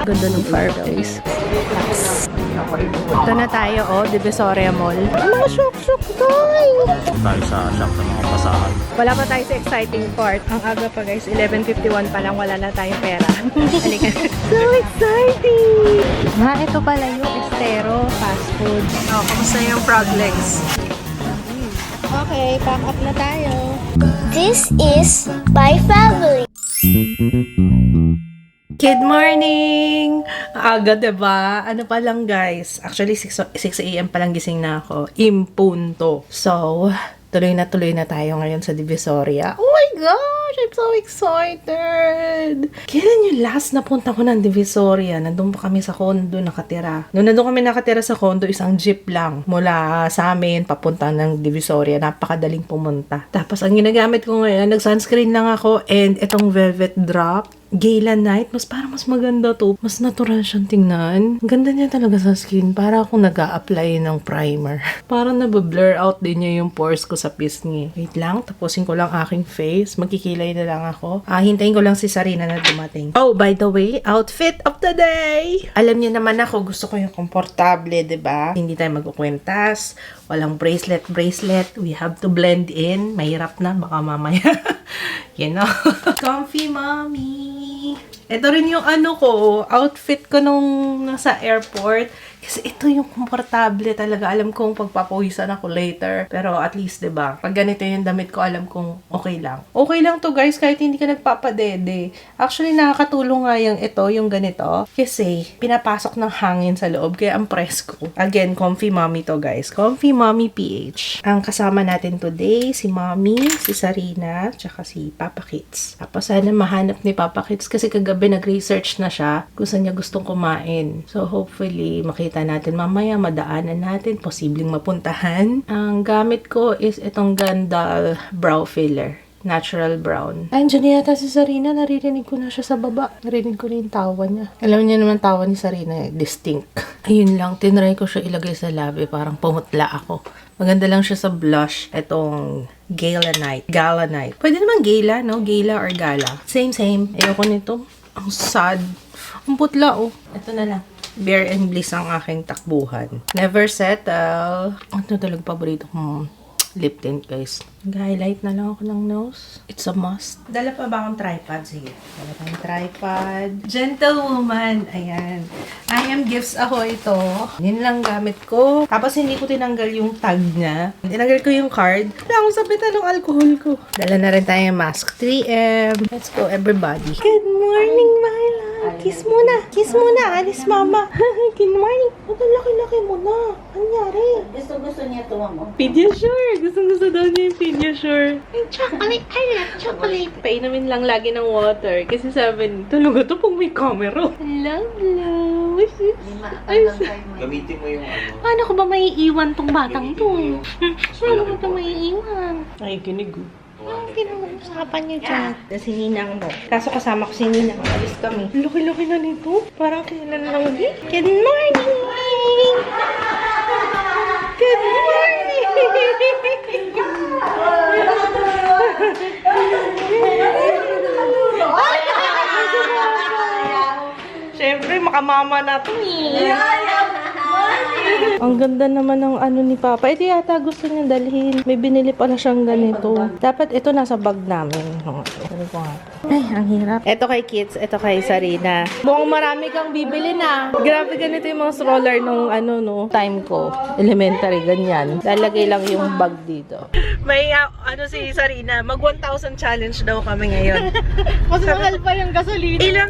Ganda ng fireplace. Ito na tayo, Divisoria Mall. Mga shock guys! Tayo sa shop ng mga basahan. Wala pa tayo sa exciting part. Ang aga pa guys, 11:51 pa lang, wala na tayong pera. Halika. So exciting! Ito pala yung Estero fast food. Kamusta yung frog legs? Okay, pack up na tayo. This is my family. Good morning! Aga, diba? Ano pa lang, guys? Actually, 6 a.m. pa lang gising na ako. Impunto. So, tuloy na tayo ngayon sa Divisoria. Oh my gosh! I'm so excited! Kailan yung last na punta ko ng Divisoria? Nandun pa kami sa condo nakatira. Noong nandun kami nakatira sa condo, isang jeep lang. Mula sa amin, papunta ng Divisoria. Napakadaling pumunta. Tapos, ang ginagamit ko ngayon, nag-sunscreen lang ako and itong velvet drop. Gala Night, mas maganda to. Mas natural siyang tingnan. Ang ganda niya talaga sa skin. Para akong nag-a-apply ng primer. Parang nabablur out din niya yung pores ko sa pisngi. Wait lang, tapusin ko lang aking face. Magkikilay na lang ako. Hintayin ko lang si Sarina na dumating. Oh, by the way, outfit of the day! Alam niyo naman ako, gusto ko yung komportable, diba? Hindi tayo magkukwentas. Walang bracelet. We have to blend in. Mahirap na, baka mamaya. You know? Comfy mommy! Ito rin yung outfit ko nung nasa airport. Kasi ito yung komportable talaga. Alam kong pagpapawisan ako later. Pero at least, diba? Pag ganito yung damit ko, alam kong okay lang. Okay lang to guys, kahit hindi ka nagpapadede. Actually, nakakatulong nga yung ganito. Kasi, pinapasok ng hangin sa loob. Kaya ang presko. Again, comfy mommy to guys. Comfy mommy PH. Ang kasama natin today, si mommy, si Sarina, tsaka si Papa Kits. Tapos sana mahanap ni Papa Kits kasi kagabi nag-research na siya kung saan niya gustong kumain. So, hopefully, makita natin mamaya, madaanan natin, posibleng mapuntahan. Ang gamit ko is itong Gandal brow filler. Natural brown. Andiyan yata si Sarina. Naririnig ko na siya sa baba. Narinig ko na yung tawa niya. Alam niya naman tawa ni Sarina distinct. Ayun lang. Tinry ko siya ilagay sa labi. Parang pumutla ako. Maganda lang siya sa blush. Itong Gala Night. Pwede naman Gala, no? Gala or Gala. Same. Ayoko nito. Ang sad. Ang putla, Ito na lang. Bear and Bliss ang aking takbuhan. Never settle. Ito talagang paborito kong lip tint, guys. Nag-highlight na lang ako ng nose. It's a must. Dala pa ba akong tripod? Sige. Dala tayong tripod. Gentlewoman. Ayan. I am gifts ako ito. Yun lang gamit ko. Tapos hindi ko tinanggal yung tag niya. Tinanggal ko yung card. Wala akong sabitan ng alcohol ko. Dala na rin tayong mask. 3M. Let's go, everybody. Good morning, my love. Kiss muna. Alis, mama. Good morning. Ba't ang laki-laki mo na? Anyari? Gusto niya tuwa mo. Pediasure. Gustong-gusto daw niya yung Pediasure. Yung chocolate. I love chocolate. Painumin lang lagi ng water. Kasi sabi niya, talaga to pag may camera. Love. Gamitin mo yung Paano ko ba maiiwan tong batang to? Paano ko ito maiiwan? Ay, kinig. Ang pinag-uusapan niyo dyan? Si Ninang mo. Kaso kasama ko si Ninang. Alis kami. Laki-laki na nito. Parang kailan lang din. Good morning! Good morning! Siyempre, makamama na to Ang ganda naman ng ni Papa. Ito yata gusto niya dalhin. May binili pala siyang ganito. Dapat ito nasa bag namin. Ay, ang hirap. Ito kay Kids, ito kay Sarina. Mukhang marami kang bibili na. Grabe ganito yung mga stroller nung time ko. Elementary, ganyan. Lalagay lang yung bag dito. May si Sarina, mag 1,000 challenge daw kami ngayon. Mas mahal pa yung gasolina.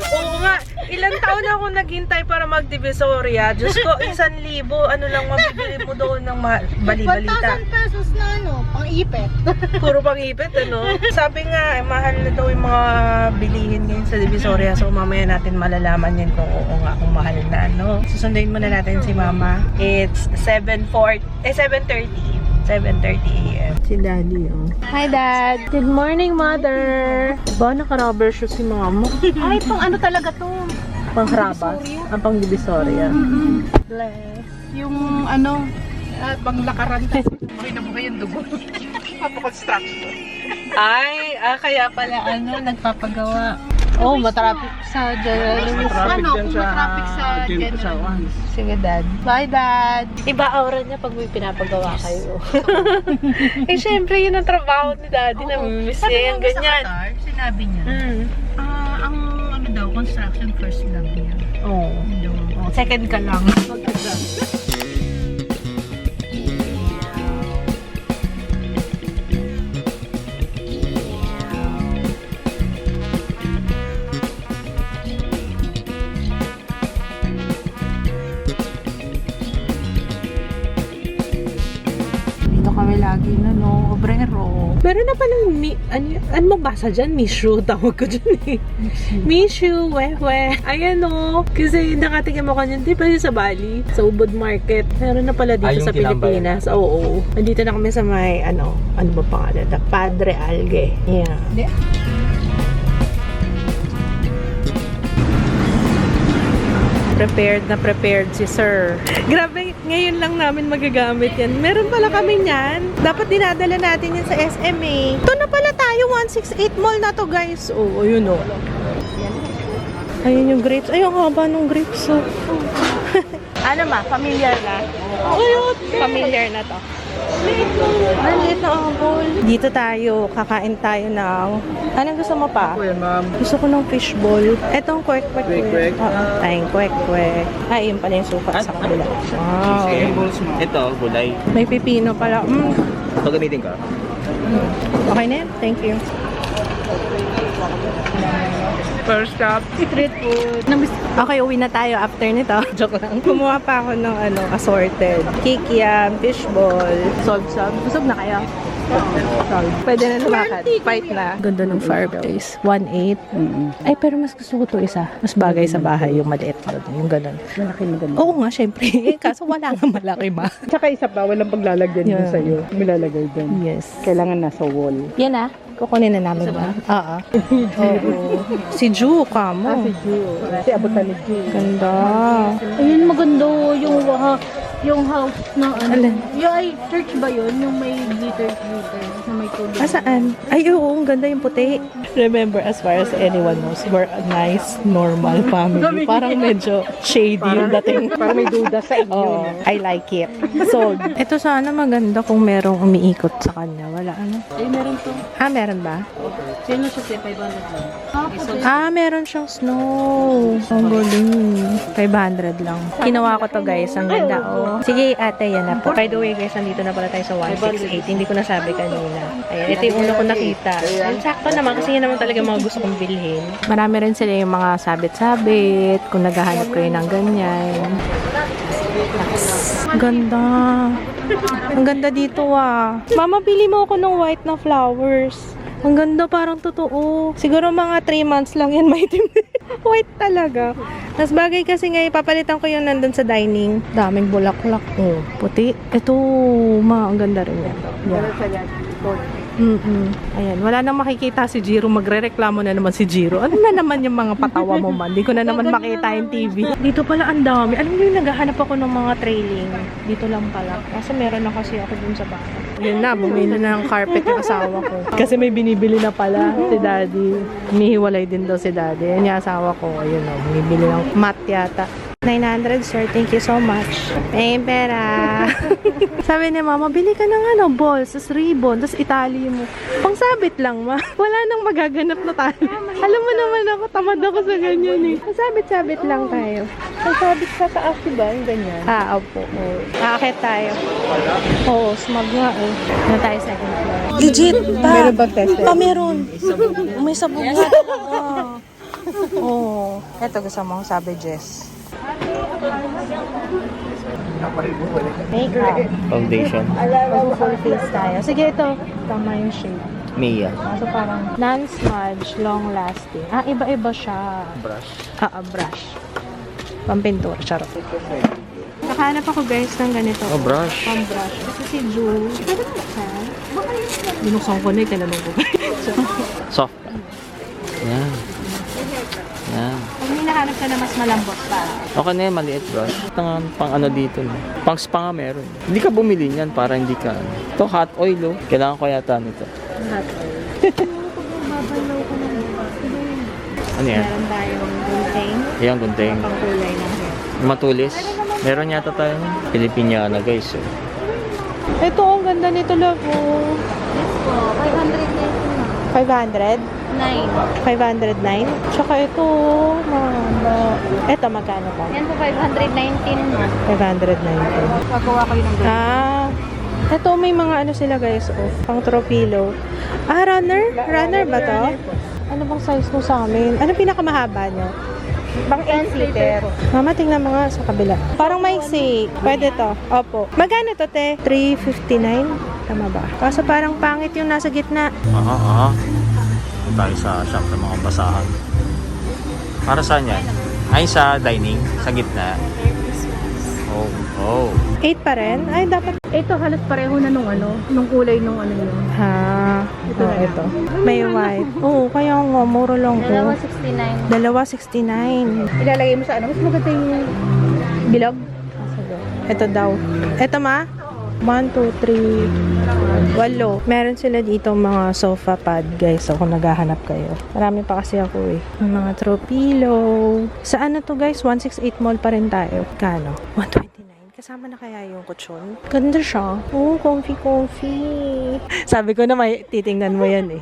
Ilang taon na ako naghintay para mag-Divisoria. Diyos ko, 1,000. Ano lang mabibili mo doon ng bali-balita. 1,000 pesos na pang-ipit. Puro pang-ipit, Sabi nga, mahal na daw yung mga bilihin ngayon sa Divisoria. So, mamaya natin malalaman yan kung oo nga, kung mahal na, Susunduin muna natin si Mama. It's 7:30 a.m. Si Daddy, Hi, Dad! Good morning, Mother! Ba, naka-rubber shoes si Mama? Ay, pang talaga to? Pang-Harabas. Ang pang-Divisoria. Bless. Yung pang lakaran. Buhay na buhay yung dugo. Papakonstruction. Ay, kaya pala nagpapagawa. Oh, matraffic sa General. Ano, kung matraffic sa General. Sige, Dad. Bye, Dad. Iba aura niya pag may pinapagawa kayo. Eh, syempre, yun ang trabaho ni Daddy. Namimiss niya yung ganyan. Sinabi niya, ang ano daw, construction first love niya. Oo. Oh. Second ka lang. Dito kami lagi na, no? Obrero. Meron na palang, ano magbasa dyan? Mishu, tawag ko dyan eh. Mishu, wehwe. Ayan, no? Kasi nakatikim ako dyan, di ba yun sa Bali? Sa Ubud Market. Meron na pala dito yung sa Pilipinas. Oo. Nandito na kami sa may, ano ba pangalan? Padre Alge. Yeah. Prepared si sir. Grabe, ngayon lang namin magagamit yan. Meron pala kami yan. Dapat dinadala natin yan sa SMA. Ito na pala tayo, 168 Mall na to, guys. Oh, ayun oh. Ayun yung grapes. Ay, ang haba ng grapes. Oh. Ano ma? Familiar na? Ayun, familiar na to. Maliit na apple. Dito tayo, kakain tayo ng... Anong gusto mo pa? Yan, ma'am. Gusto ko ng fishball. Etong kwek-kwek. Kwek-kwek? Oo, tayong kwek-kwek. Ay, yun pala yung sukat sa kabila. Wow. Ito, gulay. May pipino pala. Ito gamitin ka. Okay na yan? Thank you. First stop, street food. Okay, uwi na tayo after nito. Joke lang. Kumuha pa ako ng assorted. Kikiam, fishball, salt-salt. Busog na kayo? Salt. Pwede na lumakad. Fight na. Ganda ng fireplace. 1.8. Ay, pero mas gusto ko to isa. Mas bagay sa bahay yung maliit. Yung ganun. Malaki maganda. Oo nga, syempre. Kaso wala nga malaki ma. Tsaka isa pa, walang paglalagyan Yeah. dun sa'yo. Milalagay dun. Yes. Kailangan nasa wall. Yan ah. Kukunin na namin ba? Oo. Oo. Si Ju, kamo. Si Ju. Si abutan ni Ju. Ganda. Ayun, maganda yung house na ano. Alin? Yung ay, church ba yun? Yung may glitter na may tubig. Saan? Ay, oo, ang ganda yung puti. Remember, as far as anyone knows, we're a nice, normal family. Parang medyo shady yung dating. Parang may duda sa inyo. Oh, I like it. So, ito sana maganda kung merong umiikot sa kanya. Wala ano. Ay, meron to. Ah, meron ba? Sino siya siya? 500 lang. Ah, meron siyang snow. Ang galing. 500 lang. Kinuha ko to, guys. Ang ganda, oh. Sige, ate, yan na po. By the way, guys, nandito na pala tayo sa 168. Hindi ko nasabi kanina. Ayan, ito yung una ko nakita. Ayan, sakto naman kasi yan naman talaga mga gusto kong bilhin. Marami rin sila yung mga sabit-sabit. Kung naghahanap kayo ng ganyan. Ganda. Ang ganda dito, ah. Mama, pili mo ako ng white na flowers. Ang ganda, parang totoo. Siguro mga 3 months lang yan maitim. White talaga. Mas bagay kasi ngayon, papalitan ko yung nandun sa dining. Daming bulaklak. Oh, puti. Ito, ang ganda rin yan. Yeah. Ayan, wala nang makikita si Jiro. Magre-reklamo na naman si Jiro. Ano na naman yung mga patawa mo man? Hindi ko na naman makita yung TV. Dito pala ang dami. Alam mo yung naghahanap ako ng mga trailing. Dito lang pala. Kasi meron na kasi ako dun sa bahay. Yun na, bumili na ng carpet yung asawa ko. Kasi may binibili na pala si Daddy. Humihiwalay din daw si Daddy. Yan yung asawa ko. Ayun o, bumibili ng mat yata. 900, sir. Thank you so much. May pera. Sabi ni Mama, bili ka ng balls, tas ribbon, tas itali mo. Pangsabit lang, ma. Wala nang magaganap na tayo. Alam mo naman ako, tamad ako sa ganyan eh. Pasabit-sabit lang tayo. Pasabit sa taas, diba? Yung ganyan. Ah, opo. Aakit tayo. Oo, smog nga eh. Na tayo second floor. Legit ba? Meron bang test? Meron. May sabog nga talaga. Oo. Ito gusto mo, sabi Jess. Makeup. Foundation. Full face tayo. Sige, ito. Tama yung shade. Mia. So, parang non-smudge, long-lasting. Ah, iba-iba siya. Brush. Brush. Pampintura, charot. Nakahanap ako, guys, ng ganito. Oh, brush. Pang-brush. Kasi si June. Pwede mo siya? Binuksan ko na yung tinanong ko. Soft. Yan. Yan. Pag may nahanap ka na mas malambot pa. Okay na yan, maliit brush. Ito nga, pang ano dito. No? Pang spa nga meron. Hindi ka bumili niyan para hindi ka... Ito, hot oil, oh. Kailangan ko yata nito. Hot oil. Ano yan? Meron tayong gunting. Ayan, gunting. Pang kulay na hair. Matulis. Meron yata tayo. Pilipiniana guys. Oh. Ito, ang ganda nito, love. Yes po, 590 500? 9. 509? Tsaka ito, mama. Ito, magkano pa? Yan po 519 mo. 519. Pagawa kayo ng ganito. Ah, ito may mga ano sila guys, oh, pang throw pillow. Ah, runner? Runner ba to? Ano bang size mo sa amin? Ano pinakamahaba nyo? Pang 8-seater. Mama, tingnan mo nga sa kabila. Parang maiksi. Pwede to. Opo. Magkano to, te? 359? Tama ba? Kaso parang pangit yung nasa gitna. Aha. Doon tayo sa shop ng mga basahan. Para saan yan? Ay, sa dining. Sa gitna. Oh. 8 pa rin? Ay, dapat. Ito halos pareho na nung nung kulay nung ano yun. Ha. Ito. May white. Oo, kaya nga, mura lang to. 269. $2.69. Ilalagay mo sa mas maganda yung bilog. Ito daw. Ito ma? 1, 2, 3, 8. Meron sila dito mga sofa pad, guys. So, kung naghahanap kayo. Marami pa kasi ako eh. Yung mga throw pillow. Sa ano to, guys? 168 mall pa rin tayo. Kano? 129. Kasama na kaya yung kutsyon? Ganda siya. Oh, comfy. Sabi ko na may titingnan mo yan eh.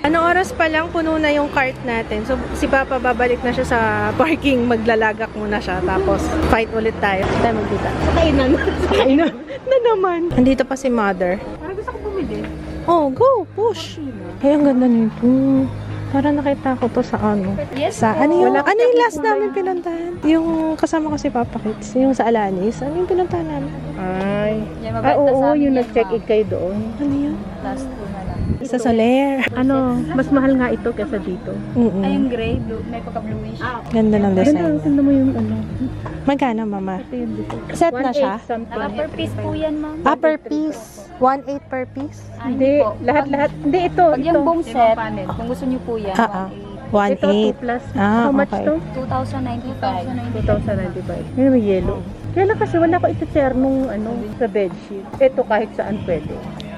Anong oras pa lang puno na yung cart natin. So, si Papa babalik na siya sa parking. Maglalagak muna siya. Tapos, fight ulit tayo. Tayo magkita. Kainan. Kainan na naman. Andito pa si Mother. Parang gusto ko bumili. Oh, go! Push! Ay, ang ganda nito. Parang nakita ko to sa ano. Yes Sa, po. ano yung last namin pinuntahan? Yung kasama ko si Papa Kids. Yung sa Alanis. Ano yung pinuntahan namin? Ay. Yan, mabait na sa Oo, amin yung yan, nag-check-in kayo doon. Ano yun? Last 2 na lang. Sa Soler. Ano, mas mahal nga ito kaysa dito. Ay, yung gray, blue, may pagka-bluish. Ganda ng Ganda, design. ganda mo yung ano. Magkano, Mama? Ito yung design. Set na siya? 1.8 something. Per piece po yan, ma'am. Ah, per piece. 1.8 per piece? Hindi, po. lahat. Hindi, ito. Pag yung buong ito. set, kung gusto niyo po yan, Ah, 1.8. Ito, 1.8. 2 plus. Ah, How much okay. to? 2,095. 2,095. Yun may yellow. Kaya lang kasi wala ko ito share nung sa bedsheet. Ito kahit saan pwede.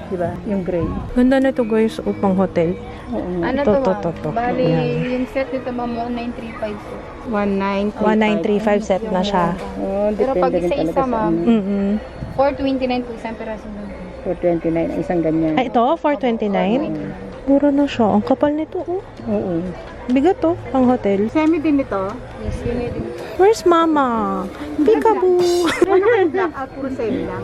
Diba? Yung gray. Ganda na to guys, upang hotel. Oo. Ano Ito, to, to. Bali, Yan. yung set nito, ma'am, 1935 po. 1935. 1935 set na siya. Oh, Pero pag depende rin isa-isa, talaga sa ma'am, ano. 429 po isang peraso lang. 429 ang isang ganyan. Ay, ito, 429? Mura na siya. Ang kapal nito, oh. Oo. Bigat to, pang hotel. Semi din ito. Yes, yun yun. Where's Mama? Peekaboo. Blackout, puro semi lang.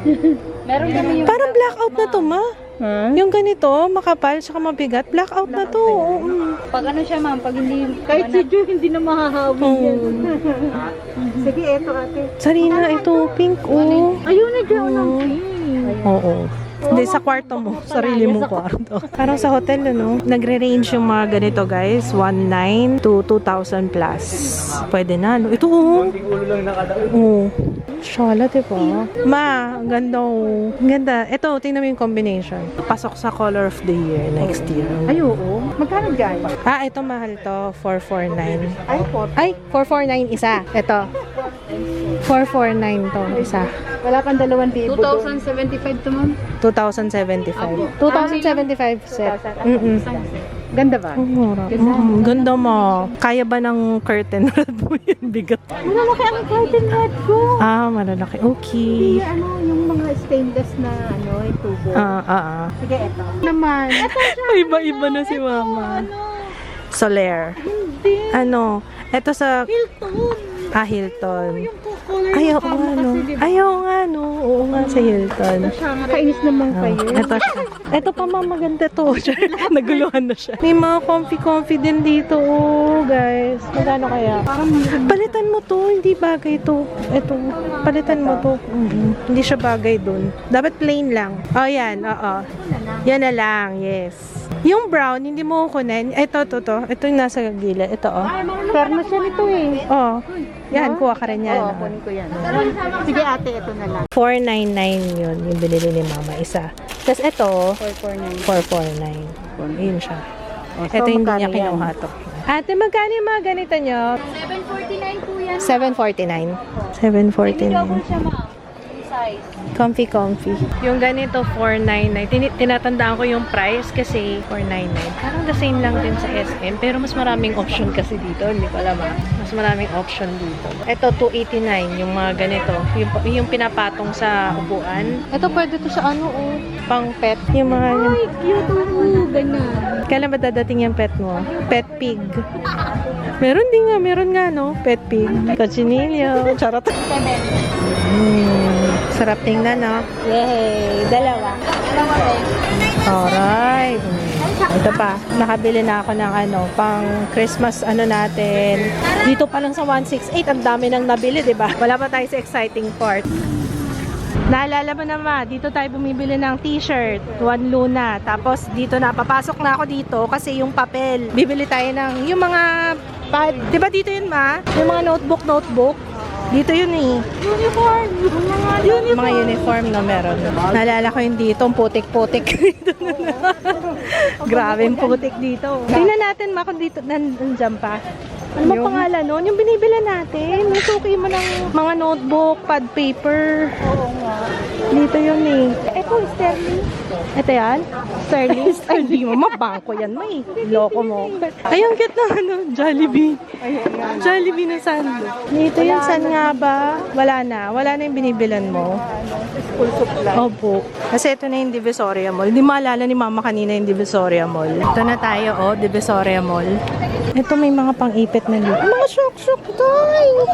Meron kami yung... Parang blackout na to, Ma. Ha? Yung ganito, makapal, saka mabigat, blackout na to. Pag ano siya, ma'am, pag hindi... Kahit si Joe, hindi na mahahawi yan. Sige, eto ate. Sarina, ito, pink, oh. Ayun na Joe ng pink. Oo. Hindi, sa kwarto mo. Sarili mong kwarto. Parang sa hotel, ano? Nagre-range yung mga ganito, guys. 1,900 to 2,000 plus. Pwede na, no? Ito, oh. Oo. Shala, diba? Ma, ang ganda, oh. Ang ganda. Ito, tingnan mo yung combination. Pasok sa color of the year next year. Ay, oo. Magkano dyan? Ah, ito mahal to. 449. Ay, Ay, 449 isa. Ito. 449 to isa. wala kang 2,000 doon. 2,075 to, ma'am. 2,075. 2,075 set. Ganda ba? Ang mura. Ganda mo. Kaya ba ng curtain rod mo yun? Bigat. Malalaki ang curtain rod ko. Ah, malalaki. Okay. Yung yung mga stainless na yung tubo. Sige, eto. Naman. Iba-iba na si Mama. Soler. Ano? Ito sa... Hilton. Ah, Hilton. Ayaw nga, no. Ayaw nga, no. Oo nga, sa Hilton. Kainis naman kayo. Ito siya. Ito pa, Ma, maganda to. Naguluhan na siya. May mga comfy din dito, oh, guys. Magkano kaya? Palitan mo to. Hindi bagay to. Ito. Palitan mo to. Hindi siya bagay dun. Dapat plain lang. Oh, yan. Oo. Yan na lang. Yes. Yung brown, hindi mo kunin. Ito, to. Ito yung nasa gilid. Ito, oh. Pero siya nito eh. Oh. Yan, kuha ka rin yan. Oo, kunin ko yan. Sige ate, ito na lang. 499 yun, yung binili ni Mama, isa. Tapos ito, 449. 449. Yun siya. Oh, Ito hindi magkano niya yan? kinuha to. Ate, magkano yung mga ganito nyo? 749 po yan. 749. 749. Siya, ma'am. Isa. Comfy. Yung ganito, 499. Tinatandaan ko yung price kasi 499. Parang the same lang din sa SM. Pero mas maraming option kasi dito. Hindi ko alam Mas maraming option dito. Ito, 289. Yung mga ganito. Yung pinapatong sa upuan. Ito, pwede to sa ano, pang pet. Yung mga... Ay, cute mo. Ganyan. Kailan ba dadating yung pet mo? Pet pig. Meron nga, no? Pet pig. Cochinillo. Charot. Sarap tingnan, no? Yay! Dalawa. Alright. Ito pa. Nakabili na ako ng pang Christmas natin. Dito pa lang sa 168, ang dami nang nabili, di ba? Wala pa tayo sa exciting part. Naalala mo naman, dito tayo bumibili ng t-shirt, Juan Luna. Tapos dito na, papasok na ako dito kasi yung papel. Bibili tayo ng, yung mga pad. Di ba dito yun, ma? Yung mga notebook. Dito yun eh. Uniform. Mga uniform na meron. Naalala ko yung dito, ang putik-putik dito. Grabe yung putik dito. Tingnan natin, ma, kung dito, nandiyan pa. Ano ba pangalan nun? Yung binibila natin. Yung suki mo ng mga notebook, pad paper. Oo nga. Dito yun eh. Ito, Sterling. Ito yan? Sterling? Ay, di mo. Mabangko yan, may. Loko mo. Ay, ang cute na Jollibee. Jollibee na sando. Dito yung san nga ba? Wala na yung binibilan mo. School supply. Opo. Kasi ito na yung Divisoria Mall. Hindi maalala ni Mama kanina yung Divisoria Mall. Ito na tayo, Divisoria Mall. Ito may mga pang-ipit na dito. Mga shock tayo!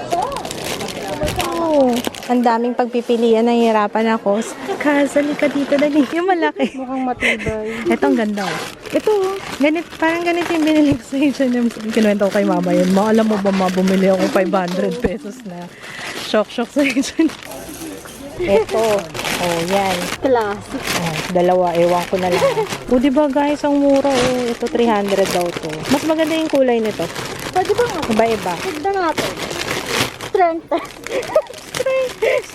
Oh, ang daming pagpipilian, nahihirapan ako. Kasali ka dito, dali. Yung malaki. Mukhang matibay. Ito ang ganda. Ito, parang ganito yung binili ko sa H&M. Kinuwento ko kay Mama yun. Alam mo ba, bumili ako 500 pesos na shock sa H&M. Ito. Oh, yan. Classic. Oh, dalawa, ewan ko na lang. O, diba guys, ang mura. Ito, 300 daw to. Mas maganda yung kulay nito. Pwede ba nga? Iba-iba. Tignan natin. Strength test.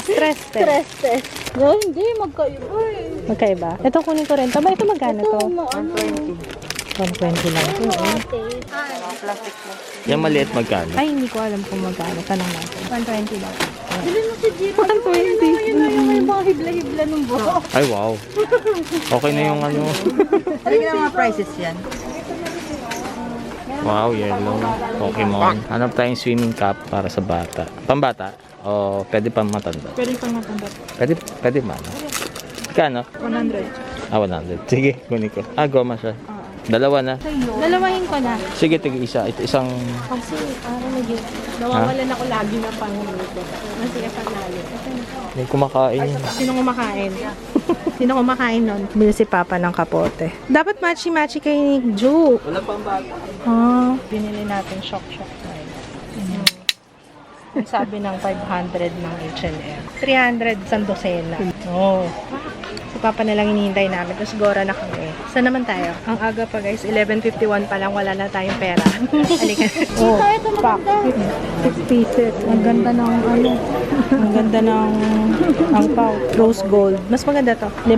Stress test. Stress test. No, hindi. Magkaiba eh. Magkaiba. Ito, kunin ko rin. Tama, ito magkano to? Ano? 120 lang. Yung maliit magkano? Ay, hindi ko alam kung magkano. Tanong natin. 120 lang. Dili mo si Jiro. 120. Yung mga hibla-hibla ng buhok. Ay, wow. Okay na yung ano. Mga prices yan. Wow, yellow. Pokemon. Hanap tayong swimming cap para sa bata. Pambata? O pwede pang matanda? Pwede pang matanda. Pwede man. Kano? 100. 100. Sige, kunin ko. Goma siya. Dalawa na. Dalawahin ko na. Sige, tig-isa. Ito isang... Kasi, parang medyo nawawalan ako lagi na panguluto. Kasi panalo. May kumakain. Sino kumakain? Sino kumakain nun? Bili si Papa ng kapote. Dapat matchy-matchy kay ni Ju. Wala pang bago. Binili natin shock tayo. Ang sabi ng 500 ng H&M. 300 sa dosena. Oh. Si Papa na lang hinihintay namin. Tapos Gora na kami. Saan naman tayo? Ang aga pa guys. 11:51 pa lang. Wala na tayong pera. Halika. Oh, pack. 6 pieces. Ang ganda ng Ang ganda ng angpaw. Rose gold. Mas maganda to. 5?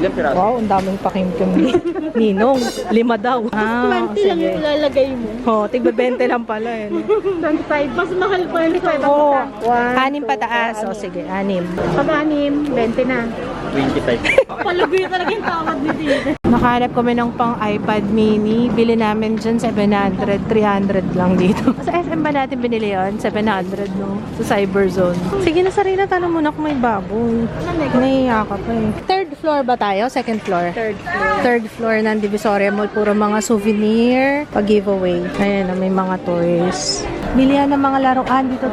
Ilang piraso? Wow, ang daming pakimkim ni Ninong. 5 daw. 20 lang yung ilalagay mo. Oh, tigba 20 lang pala eh. 25. Mas mahal pa yung 25. Oo. 6 pataas. O sige, 6. Pag-anim, 20 na. 25. Palagoy talaga yung tawad ni Dito. Nakahanap kami ng pang iPad mini. Bili namin dyan 700, 300 lang dito. Sa SM ba natin binili yun? 700 no? Sa Cyberzone. Sige na Sarina, tanong muna kung may baboy. Nahiya ka pa eh. Third floor ba tayo? Second floor? Third floor. Third floor ng Divisoria Mall. Puro mga souvenir. Pag-giveaway. Ayan, may mga toys. Bilihan ng mga laruan dito.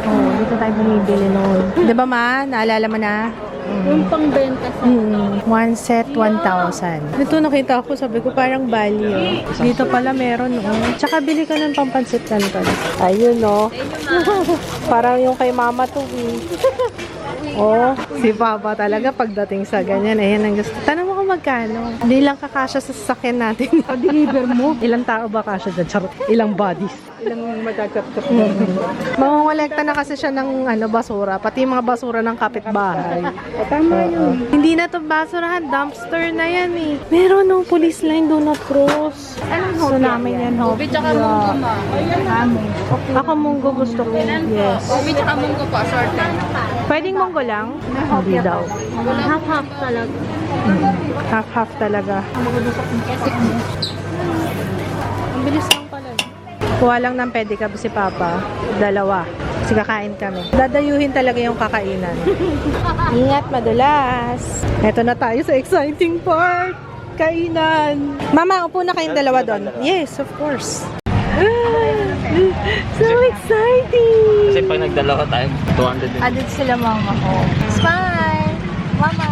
Oh, dito tayo bumibili noon. Diba ma? Naalala mo na? Yung pangbenta sa... One set, 1,000. Ito nakita ko, sabi ko parang value. Dito pala meron, Tsaka bili ka ng pampansit canton. Ayun, Parang yung kay mama to, si Papa talaga pagdating sa ganyan. Ayan ang gusto. Tanong mo kung magkano. Hindi lang kakasya sa sasakyan natin. Deliver mo. Ilang tao ba kasya dyan? Charot. Ilang bodies. Ilang matagap-tap. Mangongolekta na kasi siya ng basura, pati yung mga basura ng kapitbahay. Tama yun. Hindi na to basurahan, dumpster na yan eh. Meron no, police line, do not cross. Anong Gusto namin yan, Ubi tsaka munggo ma. Ako munggo gusto ko. Yes. Ubi tsaka munggo po, assorted. Pwedeng munggo lang? Hindi daw. Half-half talaga. Half-half talaga. Ang bilis lang pala. Kuha lang ng pedicab si Papa. 2. Kasi kakain kami. Dadayuhin talaga yung kakainan. Ingat, madulas. Eto na tayo sa exciting part. Kainan. Mama, upo na kayong 2 doon. Yes, of course. So exciting! Kasi pag nagdalawa tayo, 200 din. Added sila mama ko. Smile! Mama!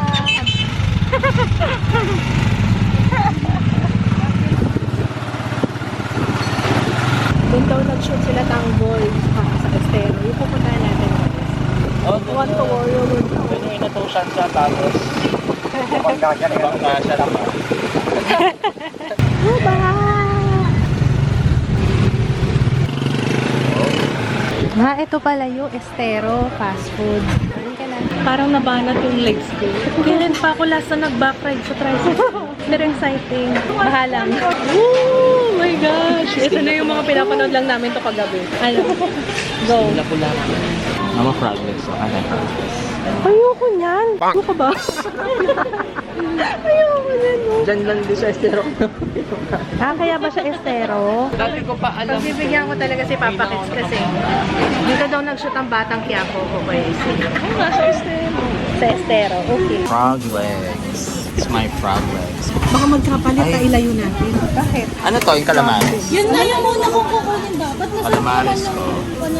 Doon daw nag-shoot sila Tanggol sa Estero. Yung pupuntahan natin. Oh, Want to worry about doon yung inutusan siya, tapos ibang na siya naman. Ito pala yung Estero fast food. Parang nabanat yung legs ko. Kailan pa ako last na nag-backride sa tricycle? Pero exciting. Bahala. Oh my gosh! Ito na yung mga pinapanood lang namin to kagabi. Ano? Go. Pula-pula. Mama Froglegs. So, ano? Ayoko niyan. Ano ka ba? Ayoko niyan. No? Diyan lang din sa estero. Kaya ba siya Estero? Dati ko pa alam. Pagbibigyan ko talaga si Papa Kids kasi dito daw nag-shoot ang Batang Quiapo ko kay Sa estero. sa Estero. Okay. Froglegs. It's my froglegs. Baka magkapalit na ilayo natin. Bakit? Ano to? Yung calamares? Yun na yung muna kong kukunin dapat. Calamares ko.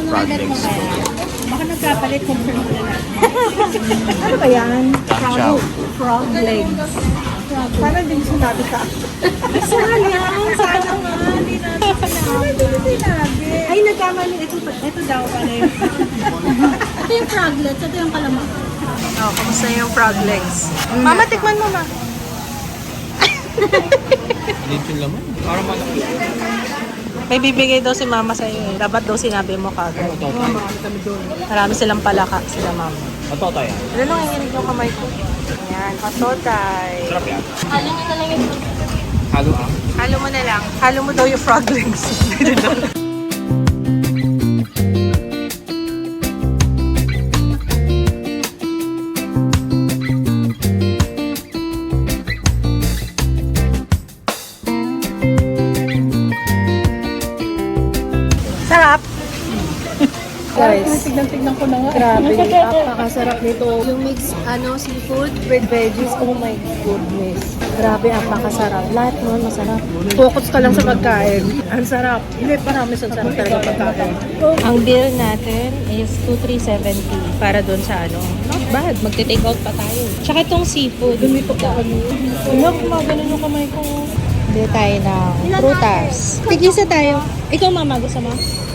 Froglegs ko. Baka nagkapalit kung na natin. Ano ba yan? Lamb chow. Frog legs. Sana din sinabi ka. Sayang! Sana nga! Hindi natin sinabi. Ay, nagkamali. Ito daw pala yun. Ito yung froglets, ito yung kalamang. Oh, kamusta yung frog legs? Mama, tikman mo ma. Dito yung laman. Parang malaki. May bibigay daw si mama sa iyo. Dapat daw sinabi mo kagad. Marami silang palaka sila mama. Matotay. Ano nang nanginig yung kamay ko? Ayan, patotay. Sarap yan. Halo nyo na lang yung Halo ah. Halo mo na lang. Halo mo daw yung frog legs. Sarap. Guys, Tignan ko na nga. grabe. Napakasarap nito. Yung mix, seafood with veggies. Oh my goodness. Grabe, napakasarap. Lahat nun masarap. Focus ka lang sa pagkain. Ang sarap. Hindi, parami sa sarap talaga pagkain. Ang bill natin is 2,370 para dun sa Not bad. Magte-take out pa tayo. Tsaka itong seafood. Dumito pa kami. Gumagano yung kamay ko. Hindi tayo ng prutas. Tigisa tayo. Ikaw, mama, gusto mo?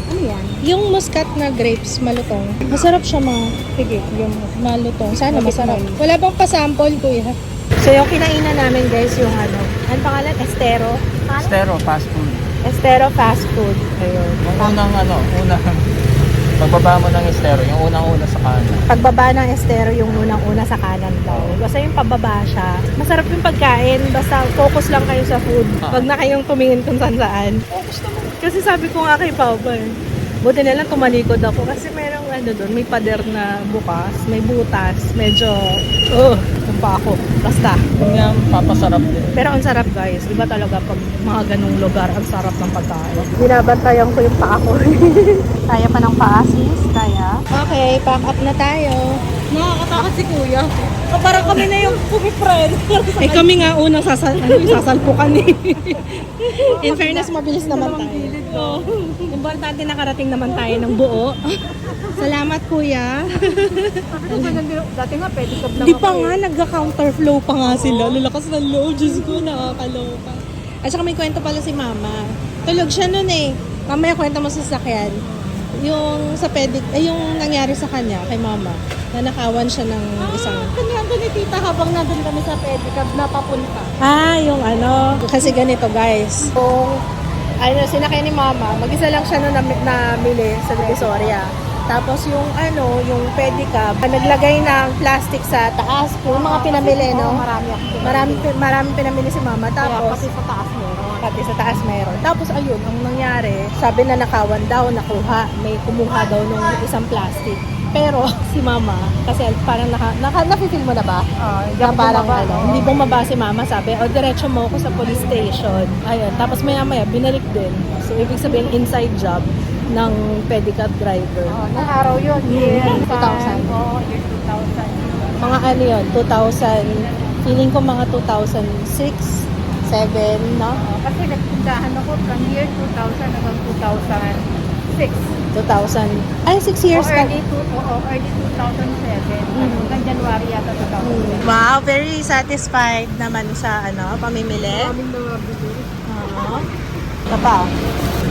Ano yan? Yung muscat na grapes, malutong. Masarap siya, ma. Sige, yung malutong. Sana masarap. Wala bang pasample, kuya? So, yung kinainan namin, guys, yung ano pangalan? Estero? Estero, fast food. Estero fast food. Ayun. Unang pagbaba mo ng estero, yung unang-una sa kanan. Pagbaba ng Estero, yung unang-una sa kanan daw. Basta yung pababa siya. Masarap yung pagkain. Basta focus lang kayo sa food. Huwag na kayong tumingin kung saan-saan. Kasi sabi ko nga kay Papa, buti na lang tumalikod ako. Kasi merong doon, may pader na bukas, may butas. Medyo, pa ako. Basta. Yung nga, papasarap din. Pero ang sarap, guys. Iba talaga pag mga ganung lugar, ang sarap ng pagkain. Binabantayan ko yung paa ko. Kaya pa ng paa, sis? Kaya? Okay, pack up na tayo. Nakakatakot si kuya. Parang kami na yung pumi-friend. Eh kami nga unang sasalpukan eh. In fairness, mabilis naman tayo. Importante nakarating naman tayo ng buo. Salamat, kuya. Dati nga, pedicab lang Di pa nga, nagka-counterflow pa nga sila. Lalakas ng loob. Diyos ko, nakakaloka. At saka may kwento pala si mama. Tulog siya nun eh. Mamaya kwento mo sa sasakyan. Yung sa yung nangyari sa kanya, kay mama. Nanakawan siya ng isang... Kanyang ni tita habang nandun kami sa pedicab na papunta. Yung kasi ganito guys. Kung ano, sinakay ni mama, mag-isa lang siya na namili sa Divisoria. Tapos yung ano, yung pedicab, naglagay ng plastic sa taas. Yung mga pinamili, no? Marami pinamili si mama. Tapos, Pati sa taas meron. pati sa taas meron. Tapos ayun, ang nangyari, sabi na nakawan daw, nakuha, may kumuha daw nung isang plastic. Pero si mama, kasi parang nafe-feel mo na ba? Na parang ano, hindi bumaba si mama, sabi, o diretso mo ako sa police station. Ayun, tapos maya-maya, binalik din. So, ibig sabihin, inside job ng pedicab driver. Nung araw yun, year 2000. Oo, year 2000. Mga ano yun, 2000, feeling ko mga 2006, 7, no? Kasi nagpuntahan ako from year 2000 hanggang 2006. 2000. Ay, 6 years ka. Early 2007. Hanggang January yata 2007. Wow, very satisfied naman sa ano, pamimili. Maraming mga bibili. Oo. Ito pa.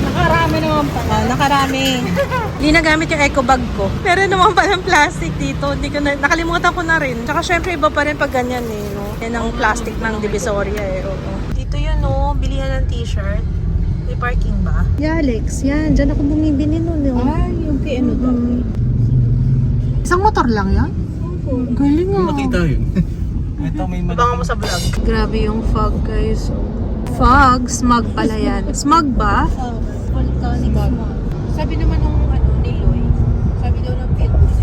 Nakarami naman pala. Nakarami. Hindi nagamit yung eco bag ko. Meron naman palang plastic dito. Hindi ko na, nakalimutan ko na rin. Tsaka syempre iba pa rin pag ganyan eh. No? Yan ang plastic ng Divisoria eh. Oo. Dito yun no, bilihan ng t-shirt. May parking ba? Yeah, Alex. Yan. Diyan ako bumibili nun. Ay, yung kay ano daw. Isang motor lang yan? Galing ah. Nakita yun. Ito may Abangan mo sa vlog. Grabe yung fog guys. Fog? Smog pala yan. Smog ba? Volcanic smog. Sabi naman nung ano, Niloy, sabi daw ng P-box,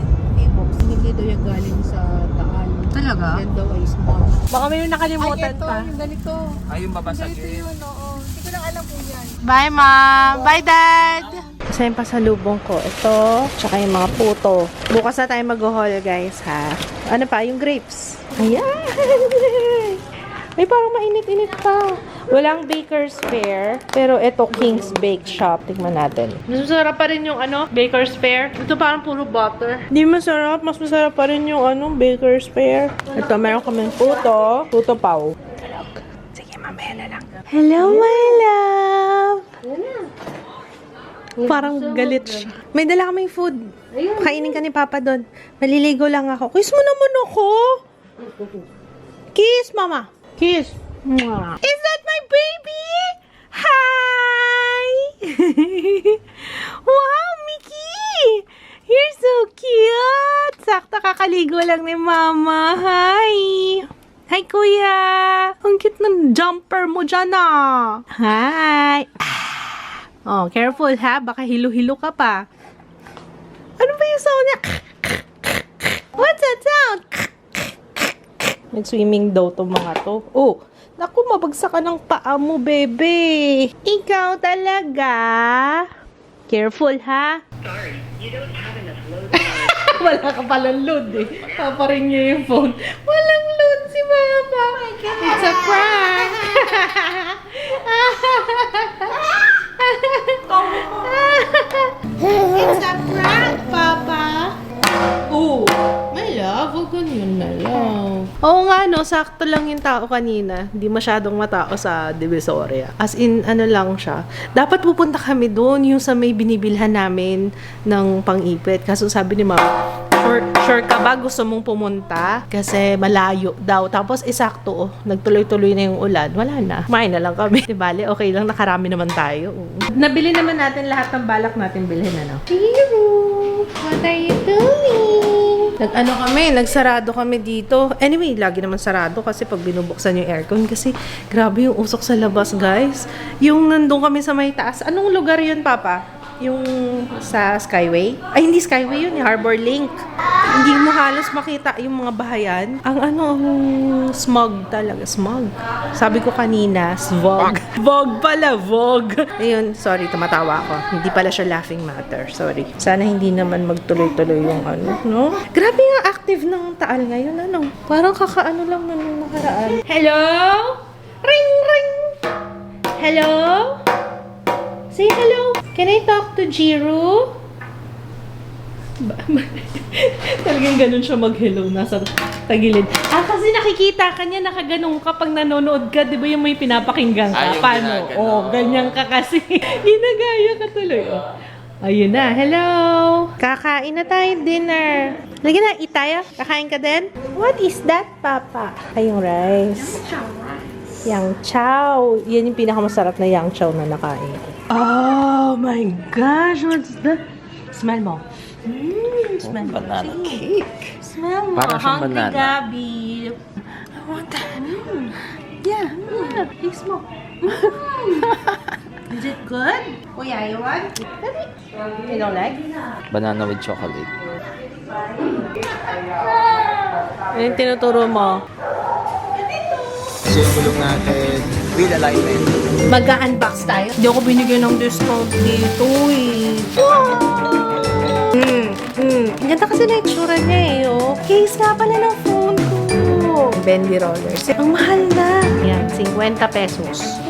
hindi daw yung galing sa Taal. Talaga? Yan daw ay smog. Baka may nakalimutan ito, pa. yung ganito. Ay, yung babasagin. Ganito yun, oo. Hindi ko lang alam po yan. Bye, Mom! Bye, Dad! Kasi yung pasalubong ko, ito, tsaka yung mga puto. Bukas na tayo mag-haul, guys, ha? Ano pa? Yung grapes. Ayan! May parang mainit-init pa. Walang Baker's Fare, pero ito, King's Bake Shop. Tignan natin. Mas masarap pa rin yung, ano, Baker's Fare. Ito parang puro butter. Hindi masarap. Mas masarap pa rin yung, ano, Baker's Fare. Ito, meron kaming puto. Puto pao. Tulog. Sige, mamaya na lang. Hello, my love! Parang galit siya. May dala kaming food. Kainin ka ni Papa doon. Maliligo lang ako. Kiss mo naman ako! Kiss, Mama! Kiss! Mwah. Is that my baby? Hi! Wow, Mickey! You're so cute! Sakto kakaligo lang ni Mama. Hi! Hi, Kuya! Ang cute ng jumper mo dyan, ah! Hi! Oh, careful ha. Baka hilo-hilo ka pa. Ano ba yung sound niya? What's that sound? Nag-swimming daw to mga to. Oh, naku, mabagsak ka ng paa mo, bebe. Ikaw talaga. Careful ha. Sorry, you don't have enough load. Wala ka palang load eh. Paparin niya yung phone. Walang load si Mama. Oh my God. It's a prank. It's a prank, Papa. Oh, my love, huwag ganyan na lang. Oo nga, no, sakto lang yung tao kanina. Hindi masyadong matao sa Divisoria. As in, ano lang siya. Dapat pupunta kami doon, yung sa may binibilhan namin ng pang-ipit. Kaso sabi ni Mama, sure ka ba gusto mong pumunta? Kasi malayo daw. Tapos, sakto, nagtuloy-tuloy na yung ulan. Wala na. Kumain na lang kami. Bale, okay lang, nakarami naman tayo. Nabili naman natin lahat ng balak natin bilhin, ano? Hero! What are you doing? Nagsarado kami dito. Anyway, lagi naman sarado kasi pag binubuksan yung aircon kasi grabe yung usok sa labas, guys. Yung nandun kami sa may taas. Anong lugar yun, Papa? Yung sa Skyway? Ay, hindi Skyway yun, Harbor Link. Hindi mo halos makita yung mga bahayan. Ang smog talaga. Smog. Sabi ko kanina, svog. Vog pala, vog. Ayun, sorry, tumatawa ako. Hindi pala siya laughing matter. Sorry. Sana hindi naman magtuloy-tuloy yung no? Grabe yung active ng Taal ngayon, ano? Parang kakaano lang na nung nakaraan. Hello? Ring, ring! Hello? Say hello. Can I talk to Jiro? Talagang ganun siya mag-hello. Nasa tagilid. Kasi nakikita ka niya, nakaganong ka pag nanonood ka. Di ba yung may pinapakinggan ka? Paano? Ganyan ka kasi. Ginagaya ka tuloy. Ayun na. Hello. Kakain na tayo dinner. Lagi na, itaya. Kakain ka din? What is that, Papa? Ay, yung rice. Yang chow. Yan yung pinakamasarap na yang chow na nakain ko. Oh my gosh, what's that? Smell mo. Smell mo. Banana cake. Smell mo. Parang siyang Hungry banana. Gabi. I want that. Yeah. Taste mo. Is it good? Kuya, you want? You don't like? Banana with chocolate. Ano yung tinuturo mo? So yung gulong natin, wheel alignment. Mag-unbox tayo. Hindi ako binigyan ng discount dito eh. Ang ganda kasi na itsura niya eh. Oh. Case nga pala ng phone ko. Bendy rollers. Ang mahal na. Yan, 50 pesos.